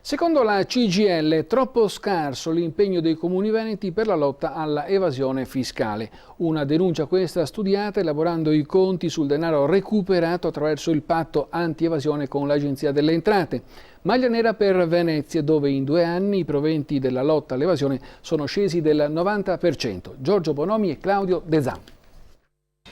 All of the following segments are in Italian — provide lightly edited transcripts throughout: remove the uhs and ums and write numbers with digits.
Secondo la CGIL è troppo scarso l'impegno dei comuni veneti per la lotta alla evasione fiscale. Una denuncia questa studiata elaborando i conti sul denaro recuperato attraverso il patto anti-evasione con l'Agenzia delle Entrate. Maglia nera per Venezia, dove in 2 anni i proventi della lotta all'evasione sono scesi del 90%. Giorgio Bonomi e Claudio De Zan.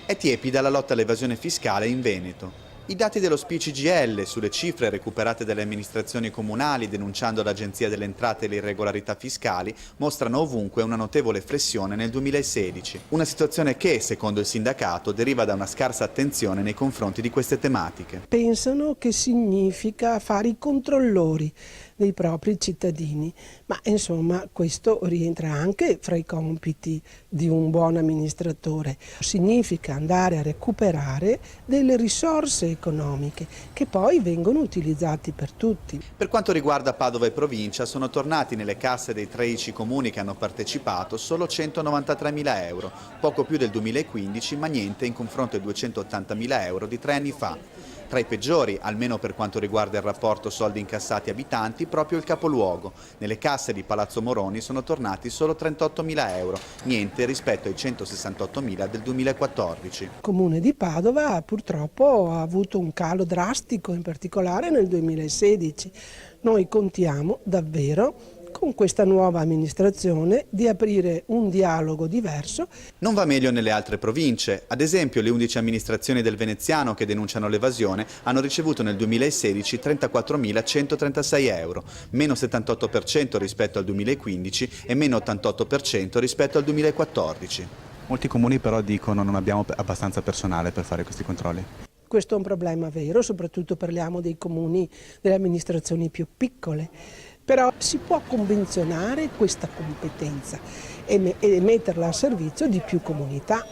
È tiepida la lotta all'evasione fiscale in Veneto. I dati dello SPI-CGIL sulle cifre recuperate dalle amministrazioni comunali denunciando all'Agenzia delle Entrate le irregolarità fiscali mostrano ovunque una notevole flessione nel 2016. Una situazione che, secondo il sindacato, deriva da una scarsa attenzione nei confronti di queste tematiche. Pensano che significa fare i controllori dei propri cittadini, ma insomma questo rientra anche fra i compiti di un buon amministratore. Significa andare a recuperare delle risorse economiche che poi vengono utilizzate per tutti. Per quanto riguarda Padova e provincia, sono tornati nelle casse dei 13 comuni che hanno partecipato solo 193.000 euro, poco più del 2015, ma niente in confronto ai 280.000 euro di 3 anni fa. Tra i peggiori, almeno per quanto riguarda il rapporto soldi incassati abitanti, proprio il capoluogo. Nelle casse di Palazzo Moroni sono tornati solo 38.000 euro, niente rispetto ai 168.000 del 2014. Il Comune di Padova purtroppo ha avuto un calo drastico, in particolare nel 2016. Noi contiamo davvero con questa nuova amministrazione di aprire un dialogo diverso. Non va meglio nelle altre province. Ad esempio, le 11 amministrazioni del veneziano che denunciano l'evasione hanno ricevuto nel 2016 34.136 euro, meno 78% rispetto al 2015 e meno 88% rispetto al 2014. Molti comuni però dicono non abbiamo abbastanza personale per fare questi controlli. Questo è un problema vero, soprattutto parliamo dei comuni, delle amministrazioni più piccole. Però si può convenzionare questa competenza e metterla a servizio di più comunità.